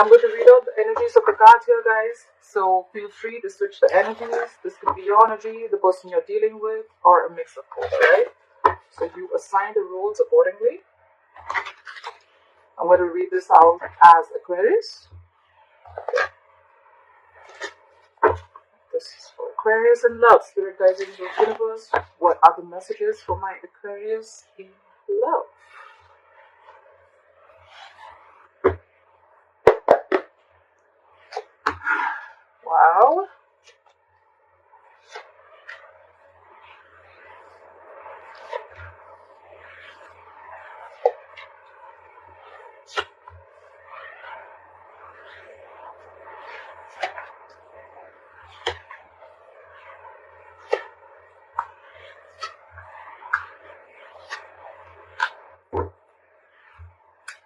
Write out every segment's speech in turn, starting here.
I'm going to read out the energies of the cards here, guys. So feel free to switch the energies. This could be your energy, the person you're dealing with, or a mix of both, right? So you assign the roles accordingly. I'm going to read this out as Aquarius. This is for Aquarius in love. Spirit guides in the universe. What are the messages for my Aquarius in love? Wow.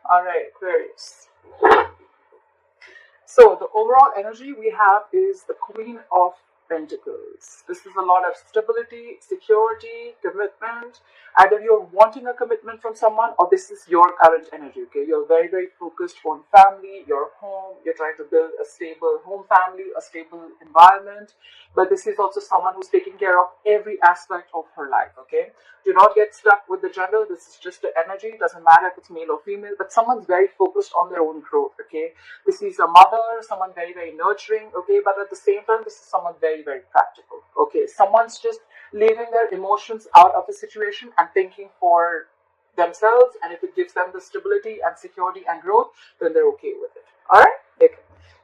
Alright, Aquarius. So the overall energy we have is the Queen of Pentacles. This is a lot of stability, security, commitment. Either you're wanting a commitment from someone or this is your current energy, okay? You're very, very focused on family, your home. You're trying to build a stable home family, a stable environment. But this is also someone who's taking care of every aspect of her life, okay? Do not get stuck with the gender. This is just the energy. It doesn't matter if it's male or female, but someone's very focused on their own growth, okay? This is a mother, someone very, very nurturing, okay? But at the same time, this is someone very, very practical, okay? Someone's just leaving their emotions out of a situation and thinking for themselves, and if it gives them the stability and security and growth, then they're okay with it. All right? Okay.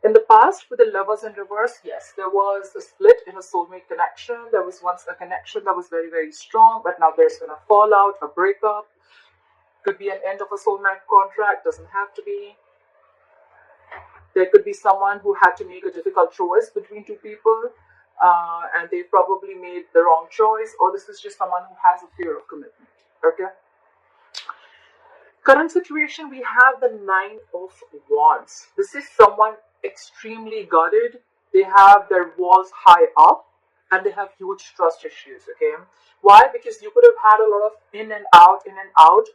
In the past, with the lovers in reverse, yes, there was a split in a soulmate connection. There was once a connection that was very, very strong, but now there's been a fallout, a breakup. Could be an end of a soulmate contract, doesn't have to be. There could be someone who had to make a difficult choice between two people, and they probably made the wrong choice, or this is just someone who has a fear of commitment, okay? Current situation, we have the 9 of Wands. This is someone extremely guarded. They have their walls high up and they have huge trust issues, okay? Why? Because you could have had a lot of in and out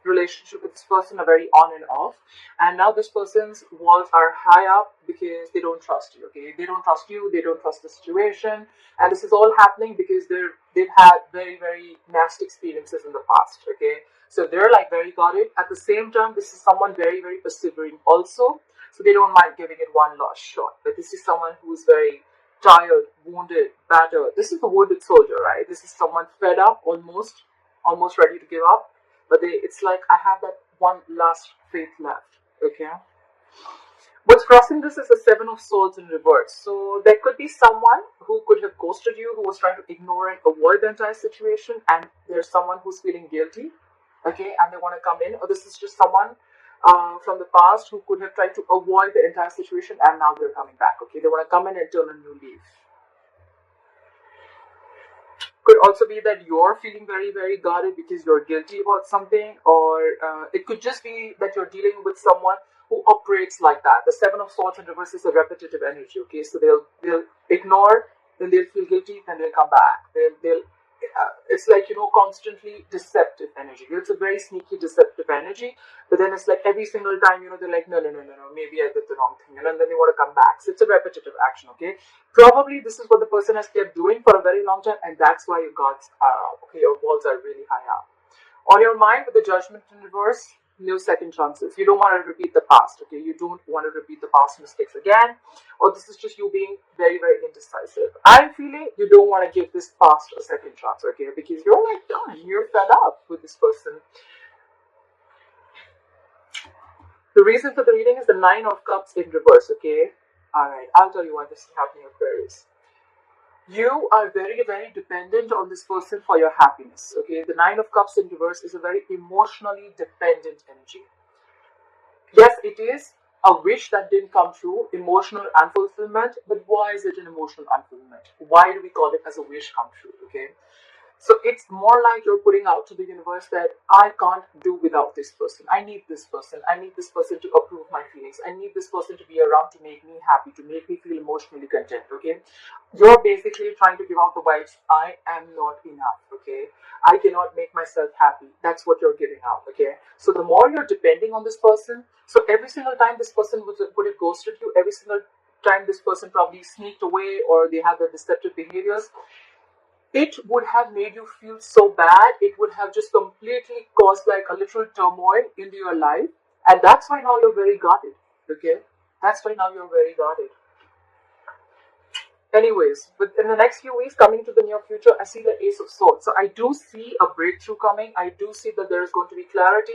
relationship with this person, a very on and off, and now this person's walls are high up because they don't trust you, okay? They don't trust you, they don't trust the situation, and this is all happening because they've had very, very nasty experiences in the past, okay? So they're like very guarded. At the same time, this is someone very, very persevering also, so they don't mind giving it one last shot. But this is someone who's very tired, wounded, battered. This is the wounded soldier, right? This is someone fed up, almost ready to give up. But it's like, I have that one last faith left, okay? What's crossing this is the 7 of Swords in reverse. So there could be someone who could have ghosted you, who was trying to ignore and avoid the entire situation, and there's someone who's feeling guilty, okay, and they want to come in. Or this is just someone from the past who could have tried to avoid the entire situation, and now they're coming back, okay? They want to come in and turn a new leaf. Could also be that you're feeling very, very guarded because you're guilty about something, or it could just be that you're dealing with someone who operates like that. The 7 of Swords in reverse is a repetitive energy, okay? So they'll ignore, then they'll feel guilty, then they'll come back. It's like, you know, constantly deceptive energy. It's a very sneaky, deceptive energy, but then it's like every single time, you know, they're like, no, maybe I did the wrong thing, and then they want to come back. So it's a repetitive action, okay? Probably this is what the person has kept doing for a very long time, and that's why your guards are up, okay? Your walls are really high up. On your mind, with the Judgment in reverse, no second chances. You don't want to repeat the past, okay? You don't want to repeat the past mistakes again, or this is just you being very, very indecisive. I'm feeling you don't want to give this past a second chance, okay? Because you're like done. You're fed up with this person. The reason for the reading is the 9 of Cups in reverse, okay? Alright, I'll tell you why this is happening, Aquarius. You are very, very dependent on this person for your happiness, okay? The 9 of Cups in reverse is a very emotionally dependent energy. Yes, it is a wish that didn't come true, emotional unfulfillment, but why is it an emotional unfulfillment? Why do we call it as a wish come true, okay? So it's more like you're putting out to the universe that I can't do without this person. I need this person. I need this person to approve my feelings. I need this person to be around to make me happy, to make me feel emotionally content, okay? You're basically trying to give out the vibes, I am not enough, okay? I cannot make myself happy. That's what you're giving out, okay? So the more you're depending on this person, so every single time this person would have ghosted you, every single time this person probably sneaked away or they have their deceptive behaviors, it would have made you feel so bad. It would have just completely caused like a literal turmoil into your life. And that's why now you're very guarded. Okay? That's why now you're very guarded. Anyways, within the next few weeks, coming to the near future, I see the Ace of Swords. So I do see a breakthrough coming. I do see that there is going to be clarity.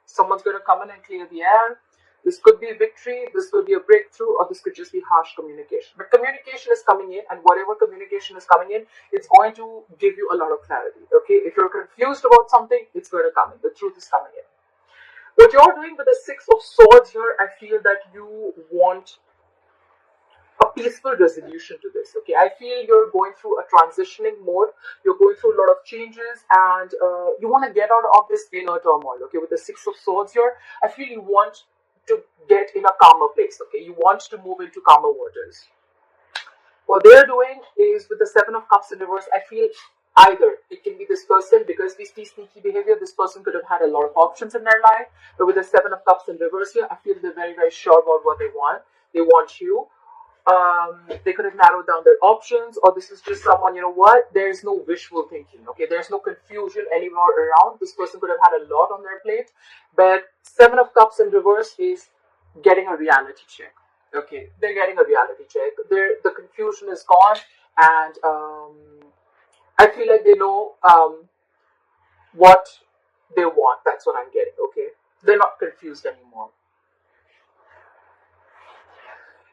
Someone's going to come in and clear the air. This could be victory, this could be a breakthrough, or this could just be harsh communication. But communication is coming in, and whatever communication is coming in, it's going to give you a lot of clarity. Okay, if you're confused about something, it's going to come in. The truth is coming in. What you're doing with the Six of Swords here, I feel that you want a peaceful resolution to this. Okay, I feel you're going through a transitioning mode. You're going through a lot of changes, and you want to get out of this inner turmoil. Okay, with the Six of Swords here, I feel you want to get in a calmer place. Okay, you want to move into calmer waters. What they're doing is with the Seven of Cups in reverse, I feel either it can be this person, because we see sneaky behavior, this person could have had a lot of options in their life, but with the Seven of Cups in reverse here, I feel they're very, very sure about what they want. They want you. They could have narrowed down their options, or this is just someone, you know what, there's no wishful thinking, okay, there's no confusion anymore around. This person could have had a lot on their plate, but Seven of Cups in reverse is getting a reality check. Okay, they're getting a reality check. The confusion is gone, and I feel like they know what they want. That's what I'm getting. Okay, they're not confused anymore.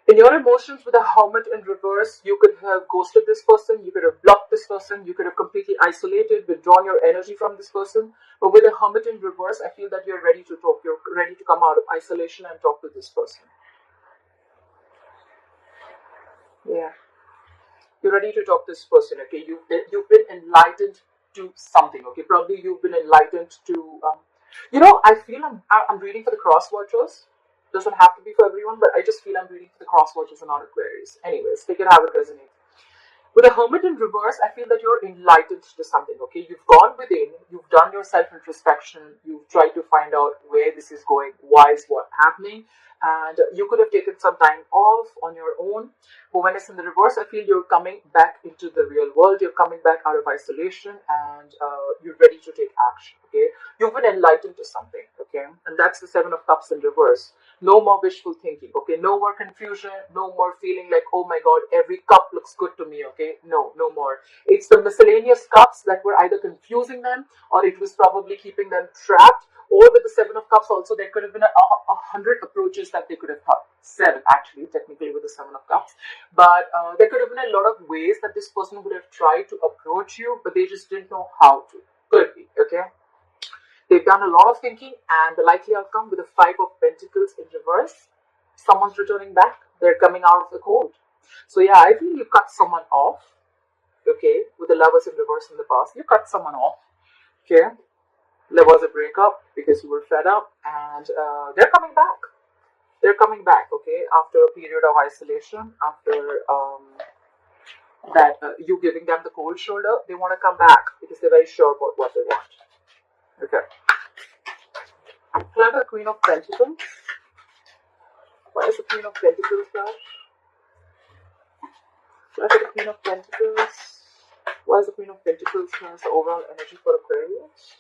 In your emotions, with a Hermit in reverse, you could have ghosted this person, you could have blocked this person, you could have completely isolated, withdrawn your energy from this person. But with a Hermit in reverse, I feel that you're ready to talk, you're ready to come out of isolation and talk to this person. Yeah. You're ready to talk to this person, okay? You've been enlightened to something, okay? Probably you've been enlightened to, I feel I'm reading for the cross watchers. Doesn't have to be for everyone, but I just feel I'm reading for the cross watchers and not Aquarius. Anyways, take it how it resonates. With a Hermit in reverse, I feel that you're enlightened to something, okay? You've gone within, you've done your self-introspection, you've tried to find out where this is going, why is what happening, and you could have taken some time off on your own. But when it's in the reverse, I feel you're coming back into the real world, you're coming back out of isolation, and you're ready to take action, okay? You've been enlightened to something, okay? And that's the Seven of Cups in reverse. No more wishful thinking, okay? No more confusion, no more feeling like, oh my god, every cup looks good to me, okay? No more. It's the miscellaneous cups that were either confusing them, or it was probably keeping them trapped. Or with the Seven of Cups also, there could have been a 100 approaches that they could have thought. 7 actually, technically, with the Seven of Cups. But there could have been a lot of ways that this person would have tried to approach you, but they just didn't know how to. Could be, okay? They've done a lot of thinking, and the likely outcome with the Five of Pentacles in reverse, someone's returning back. They're coming out of the cold. So yeah, I feel you cut someone off, okay, with the Lovers in reverse in the past. You cut someone off, okay. There was a breakup because you were fed up, and they're coming back. They're coming back, okay, after a period of isolation, after you giving them the cold shoulder. They want to come back because they're very sure about what they want. Okay. Can I have the Queen of Pentacles? Why is the Queen of Pentacles there? Can I have the Queen of Pentacles? Why is the Queen of Pentacles here as the overall energy for Aquarius?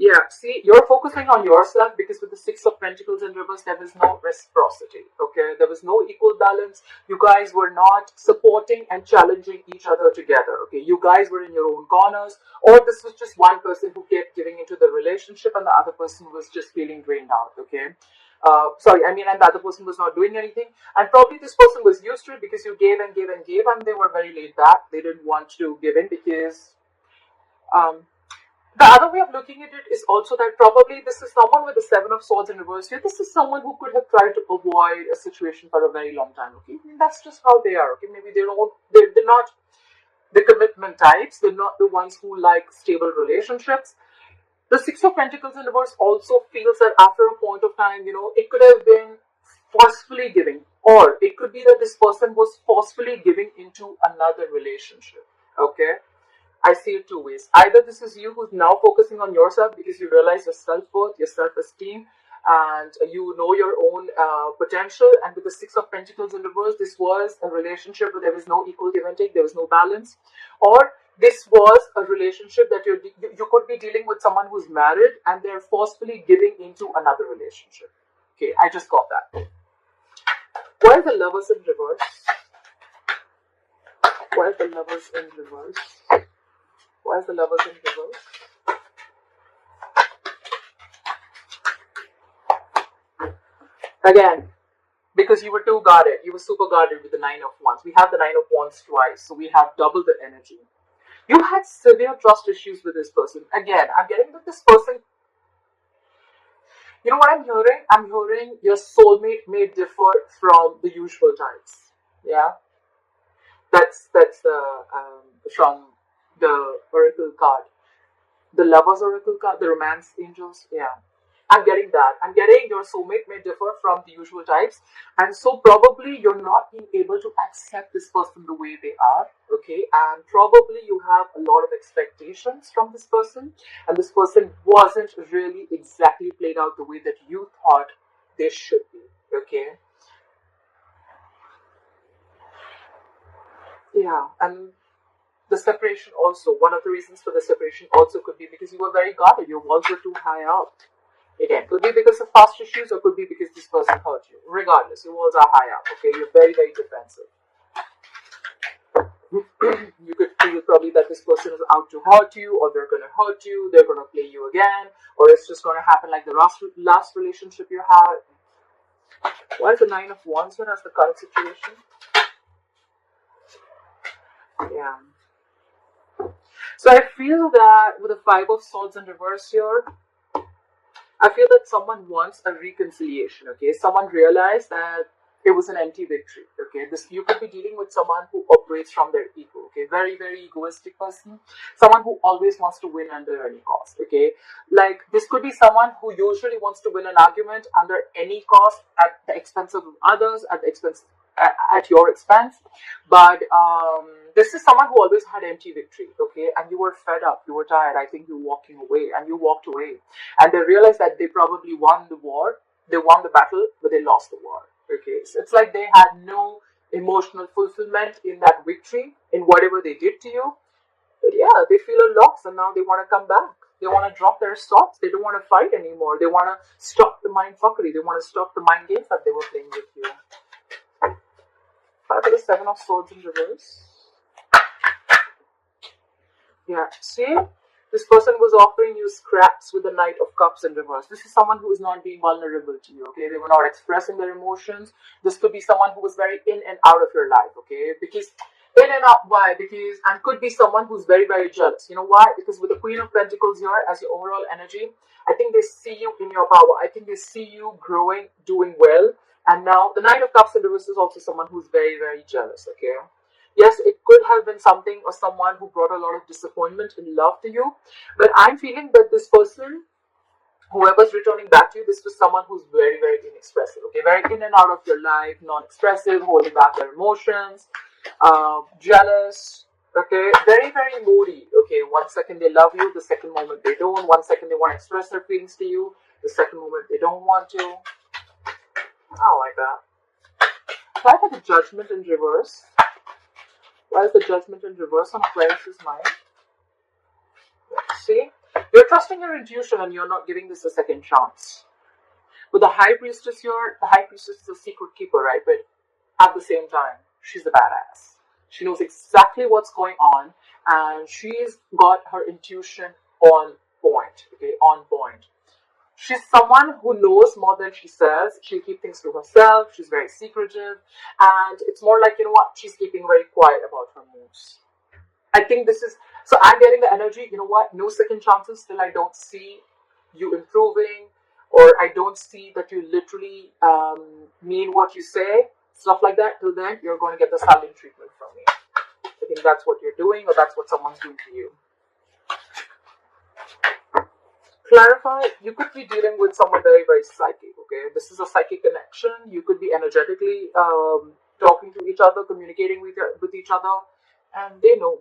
Yeah, see, you're focusing on yourself because with the Six of Pentacles in reverse, there was no reciprocity, okay? There was no equal balance. You guys were not supporting and challenging each other together, okay? You guys were in your own corners, or this was just one person who kept giving into the relationship and the other person was just feeling drained out, okay? And the other person was not doing anything, and probably this person was used to it because you gave and gave and gave, and they were very laid back. They didn't want to give in because, the other way of looking at it is also that probably this is someone with the Seven of Swords in reverse here. This is someone who could have tried to avoid a situation for a very long time, okay? I mean, that's just how they are, okay? Maybe they're not the commitment types. They're not the ones who like stable relationships. The Six of Pentacles in reverse also feels that after a point of time, it could have been forcefully giving, or it could be that this person was forcefully giving into another relationship. Okay, I see it two ways. Either this is you who's now focusing on yourself because you realize your self-worth, your self-esteem, and you know your own potential. And with the Six of Pentacles in reverse, this was a relationship where there was no equal give and take, there was no balance. Or this was a relationship that you could be dealing with someone who's married and they're forcefully giving into another relationship. Okay, I just got that. Why are the Lovers in reverse? Why are the Lovers in reverse? Why is the Lovers in reverse? Again, because you were too guarded. You were super guarded with the Nine of Wands. We have the Nine of Wands twice, so we have double the energy. You had severe trust issues with this person. Again, I'm getting that this person, you know what I'm hearing? I'm hearing your soulmate may differ from the usual types. Yeah? That's from the Oracle card. The Lovers Oracle card, the Romance Angels. Yeah. I'm getting that. I'm getting your soulmate may differ from the usual types. And so probably you're not being able to accept this person the way they are. Okay. And probably you have a lot of expectations from this person. And this person wasn't really exactly played out the way that you thought they should be. Okay. Yeah. And the separation also, one of the reasons for the separation also could be because you were very guarded. Your walls were too high up. Again, could be because of past issues or could be because this person hurt you. Regardless, your walls are high up, okay? You're very, very defensive. You could feel probably that this person is out to hurt you, or they're going to hurt you, they're going to play you again, or it's just going to happen like the last relationship you had. Why is the Nine of Wands here as the current situation? Yeah. So I feel that with the Five of Swords in reverse here, I feel that someone wants a reconciliation, okay? Someone realized that it was an empty victory, okay? You could be dealing with someone who operates from their ego, okay? Very, very egoistic person. Someone who always wants to win under any cost, okay? Like, this could be someone who usually wants to win an argument under any cost at the expense of others, at your expense. But this is someone who always had empty victory, okay? And you were fed up, you were tired. I think you're walking away, and you walked away. And they realized that they probably won the war, they won the battle, but they lost the war, okay? So it's like they had no emotional fulfillment in that victory, in whatever they did to you. But yeah, they feel a loss, and now they want to come back. They want to drop their swords. They don't want to fight anymore. They want to stop the mind fuckery. They want to stop the mind games that they were playing with you. Five of the Seven of Swords in reverse. Yeah, see? This person was offering you scraps with the Knight of Cups in reverse. This is someone who is not being vulnerable to you, okay? They were not expressing their emotions. This could be someone who was very in and out of your life, okay? Because, in and out, why? Because, and could be someone who's very, very jealous. You know why? Because with the Queen of Pentacles here as your overall energy, I think they see you in your power. I think they see you growing, doing well. And now, the Knight of Cups in reverse is also someone who's very, very jealous, okay? Yes, it could have been something or someone who brought a lot of disappointment in love to you. But I'm feeling that this person, whoever's returning back to you, this was someone who's very, very inexpressive. Okay, very in and out of your life, non-expressive, holding back their emotions, jealous. Okay, very, very moody. Okay, one second they love you, the second moment they don't. One second they want to express their feelings to you, the second moment they don't want to. I don't like that. Try for the Judgment in reverse. Why is the Judgment in reverse on Aquarius' mind? See? You're trusting your intuition and you're not giving this a second chance. With the High Priestess here, the High Priestess is a secret keeper, right? But at the same time, she's a badass. She knows exactly what's going on and she's got her intuition on point. Okay, on point. She's someone who knows more than she says. She'll keep things to herself. She's very secretive. And it's more like, you know what, she's keeping very quiet about her moves. I think this is, so I'm getting the energy, you know what, no second chances till I don't see you improving, or I don't see that you literally mean what you say, stuff like that. Till then, you're going to get the silent treatment from me. think that's what you're doing, or that's what someone's doing to you. Clarify, you could be dealing with someone very, very psychic, okay? This is a psychic connection. You could be energetically talking to each other, communicating with each other, and they know.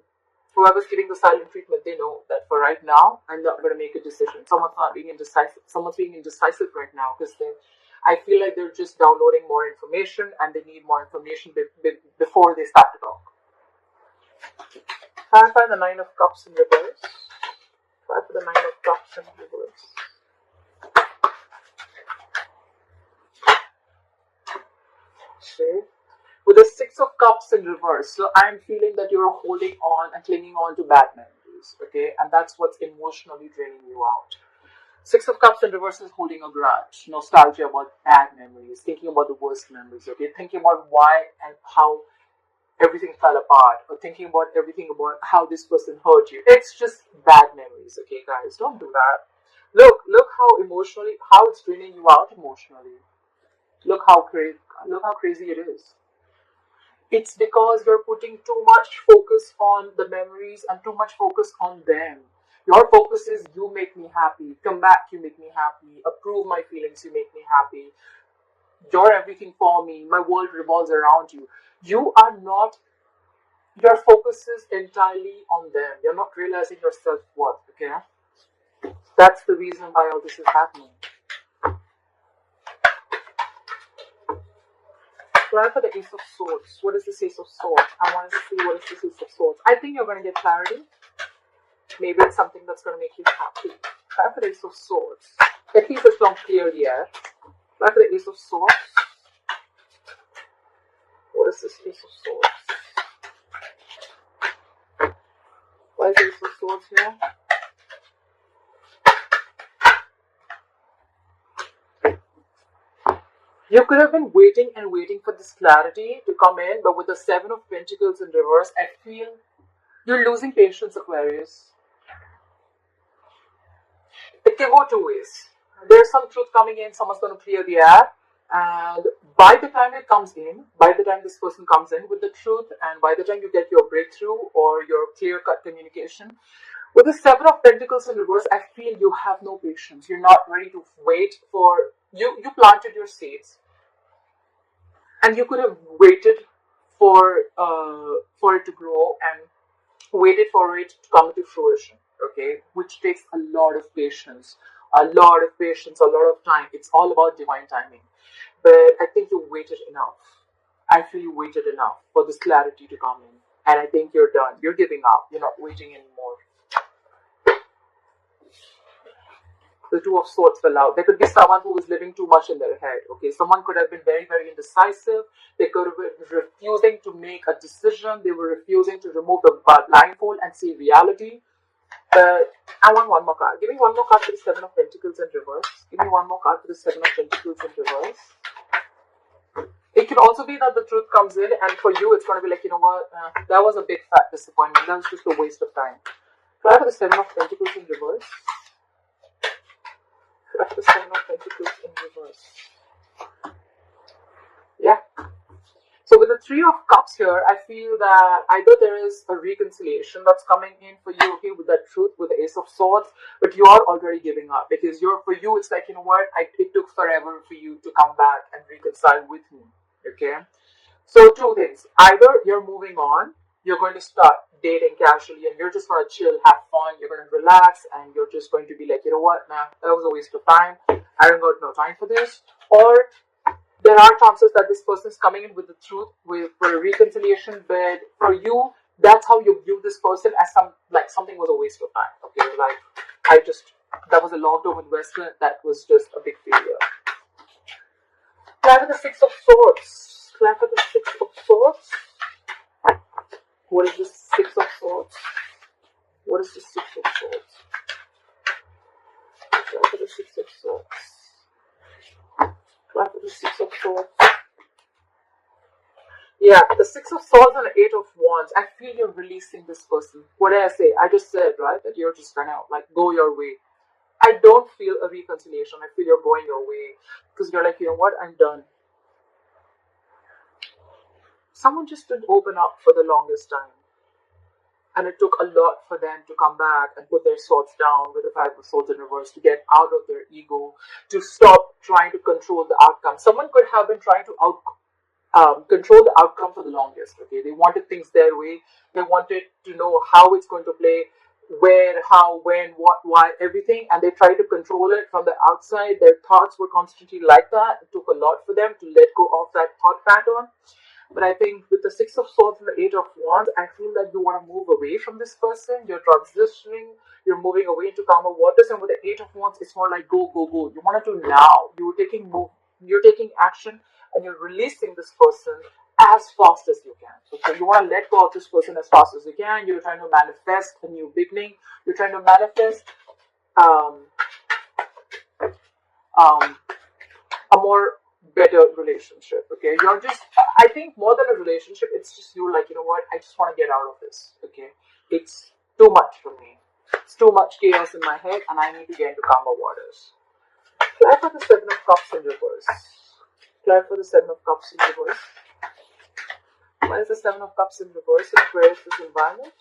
Whoever's giving the silent treatment, they know that for right now, I'm not going to make a decision. Someone's not being indecisive. Someone's being indecisive right now because I feel like they're just downloading more information and they need more information before they start to talk. Clarify the Nine of Cups in reverse. Clarify the Nine of Cups in reverse. Okay. With the Six of Cups in reverse, so I'm feeling that you're holding on and clinging on to bad memories, okay? And that's what's emotionally draining you out. Six of Cups in reverse is holding a grudge, nostalgia about bad memories, thinking about the worst memories, okay? Thinking about why and how everything fell apart, or thinking about everything about how this person hurt you. It's just bad memories, okay, guys? Don't do that. Look how emotionally, how it's draining you out emotionally. Look how crazy it is. It's because you're putting too much focus on the memories and too much focus on them. Your focus is, you make me happy, come back, you make me happy, approve my feelings, you make me happy. You're everything for me, my world revolves around you. You are not, your focus is entirely on them. You're not realizing your self-worth, okay? That's the reason why all this is happening. Clarify the Ace of Swords. What is this Ace of Swords? I want to see what is this Ace of Swords. I think you're going to get clarity. Maybe it's something that's going to make you happy. Clarify the Ace of Swords. At least it's not clear yet. Clarify the Ace of Swords. What is this Ace of Swords? Why is the Ace of Swords here? You could have been waiting and waiting for this clarity to come in, but with the Seven of Pentacles in reverse, I feel you're losing patience, Aquarius. It can go two ways. There's some truth coming in, someone's going to clear the air, and by the time it comes in, by the time this person comes in with the truth, and by the time you get your breakthrough or your clear-cut communication, with the Seven of Pentacles in reverse, I feel you have no patience. You're not ready to wait for, you planted your seeds, and you could have waited for it to grow and waited for it to come to fruition, okay? Which takes a lot of patience, a lot of time. It's all about divine timing. But I think you waited enough. I feel you waited enough for this clarity to come in. And I think you're done. You're giving up. You're not waiting anymore. The Two of Swords fell out. There could be someone who was living too much in their head. Okay, someone could have been very, very indecisive. They could have been refusing to make a decision. They were refusing to remove the blindfold and see reality. But I want one more card. Give me one more card for the Seven of Pentacles in reverse. Give me one more card for the Seven of Pentacles in reverse. It could also be that the truth comes in, and for you, it's going to be like, you know what, that was a big fat disappointment. That was just a waste of time. Try for the Seven of Pentacles in reverse. Try for the Seven of Pentacles in reverse. Yeah. So with the Three of Cups here, I feel that either there is a reconciliation that's coming in for you, okay, with that truth, with the Ace of Swords, but you are already giving up because for you, it's like, you know what, it took forever for you to come back and reconcile with me, okay? So two things. Either you're moving on, you're going to start dating casually and you're just going to chill, have fun, you're going to relax, and you're just going to be like, you know what, nah, that was a waste of time. I don't got no time for this. Or there are chances that this person is coming in with the truth, for a reconciliation, but for you, that's how you view this person, as something was a waste of time. Okay, like that was a long-term investment that was just a big failure. Clap for the Six of Swords. Clap for the Six of Swords. What is the Six of Swords? What is the Six of Swords? Clap for the Six of Swords. Clap for the Six of Swords. Yeah, the Six of Swords and the Eight of Wands. I feel you're releasing this person. What did I say? I just said, right, that you're just gonna go your way. I don't feel a reconciliation. I feel you're going your way because you're like, you know what, I'm done. Someone just didn't open up for the longest time. And it took a lot for them to come back and put their swords down with the Five of Swords in reverse, to get out of their ego, to stop trying to control the outcome. Someone could have been trying to control the outcome for the longest. Okay, they wanted things their way. They wanted to know how it's going to play, where, how, when, what, why, everything, and they tried to control it from the outside. Their thoughts were constantly like that. It took a lot for them to let go of that thought pattern. But I think with the Six of Swords and the Eight of Wands, I feel that you want to move away from this person. You're transitioning. You're moving away into calmer waters. And with the Eight of Wands, it's more like go, go, go. You want to do now. You're taking action, and you're releasing this person as fast as you can. Okay, you want to let go of this person as fast as you can. You're trying to manifest a new beginning. You're trying to manifest a more better relationship. Okay, you're just, I think more than a relationship, it's just you like, you know what, I just want to get out of this. Okay, it's too much for me. It's too much chaos in my head, and I need to get into calmer waters. Apply for the Seven of Cups in reverse. Apply for the Seven of Cups in reverse. Why is the Seven of Cups in reverse in Aquarius' environment?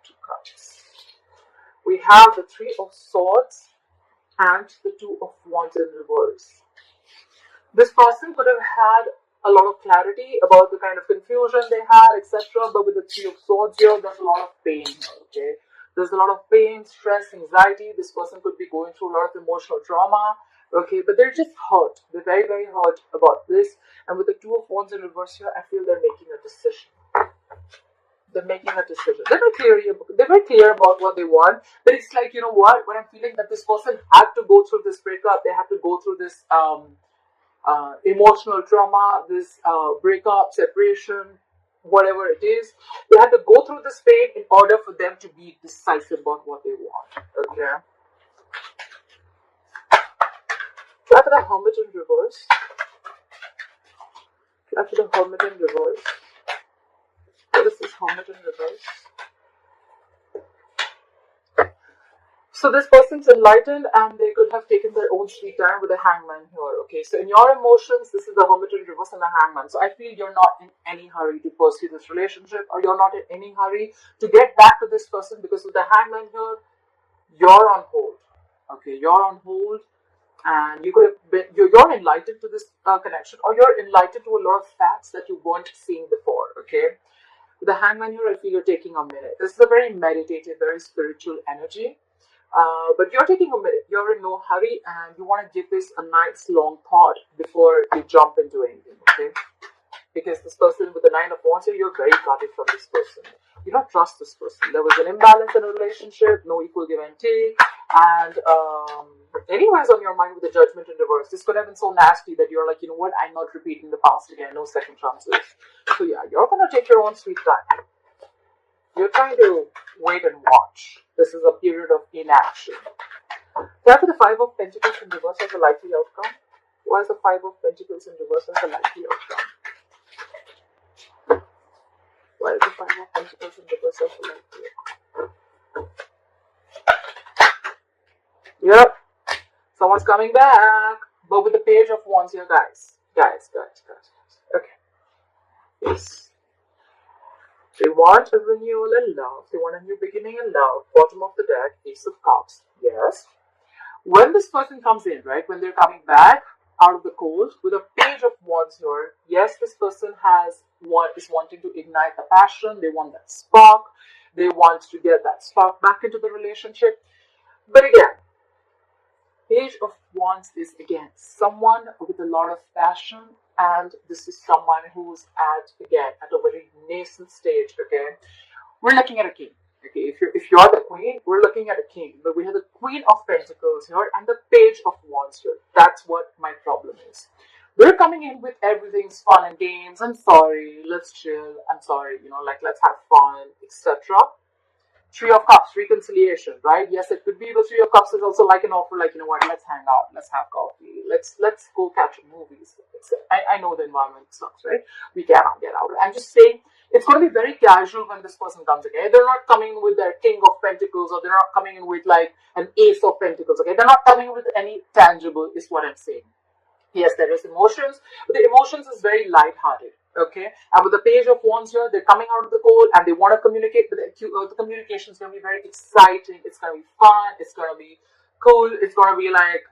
Two cups. We have the Three of Swords and the Two of Wands in reverse. This person could have had a lot of clarity about the kind of confusion they had, etc. But with the Three of Swords here, there's a lot of pain. Okay, there's a lot of pain, stress, anxiety. This person could be going through a lot of emotional trauma. Okay, but they're just hurt. They're very, very hurt about this. And with the Two of Wands in reverse here, I feel they're making a decision. They're making a decision. They're very clear about what they want. But it's like, you know what? When I'm feeling that this person had to go through this breakup, they had to go through this emotional trauma, this breakup, separation, whatever it is. They had to go through this pain in order for them to be decisive about what they want. Okay. Try for the Hermit in reverse. Try for the Hermit in reverse. What is this Hermit in reverse? So this person's enlightened, and they could have taken their own sweet time with the Hangman here. Okay, so in your emotions, this is the Hermit in reverse and the Hangman. So I feel you're not in any hurry to pursue this relationship, or you're not in any hurry to get back to this person, because with the Hangman here, you're on hold. Okay, you're on hold. And you could have been, you're enlightened to this connection, or you're enlightened to a lot of facts that you weren't seeing before. Okay, with the Hangman here, I feel you're taking a minute. This is a very meditative, very spiritual energy. But you're taking a minute. You're in no hurry, and you want to give this a nice long thought before you jump into anything. Okay, because this person with the Nine of Wands here, you're very guarded from this person. You don't trust this person. There was an imbalance in a relationship, no equal give and take, and anyways on your mind with the Judgment in reverse. This could have been so nasty that you're like, you know what, I'm not repeating the past again, no second chances. So yeah, you're gonna take your own sweet time. You're trying to wait and watch. This is a period of inaction. Try for the Five of Pentacles in reverse as a likely outcome. Why is the Five of Pentacles in reverse as a likely outcome? Why is the Five of Pentacles in reverse as a likely outcome? Yep. Someone's coming back. But with the Page of Wands here, guys. Okay. Yes. They want a renewal in love. They want a new beginning in love. Bottom of the deck, Ace of Cups. Yes. When this person comes in, right, when they're coming back out of the cold with a Page of Wands here, yes, this person is wanting to ignite the passion. They want that spark. They want to get that spark back into the relationship. But again, Page of Wands is again someone with a lot of passion, and this is someone who's at a very nascent stage. Okay, we're looking at a king. Okay, if you're the queen, we're looking at a king. But we have the Queen of Pentacles here and the Page of Wands here. That's what my problem is. We're coming in with everything's fun and games. I'm sorry, let's chill. I'm sorry, like let's have fun, etc. Three of Cups, reconciliation, right? Yes, it could be the Three of Cups is also like an offer, like, you know what, let's hang out, let's have coffee, let's go catch movies. I know the environment sucks, right? We cannot get out. I'm just saying, it's going to be very casual when this person comes, okay? They're not coming with their King of Pentacles, or they're not coming in with like an Ace of Pentacles, okay? They're not coming with any tangible, is what I'm saying. Yes, there is emotions, but the emotions is very light-hearted. Okay, and with the Page of Wands here, they're coming out of the cold and they want to communicate, but the communication is going to be very exciting. It's going to be fun. It's going to be cool. It's going to be like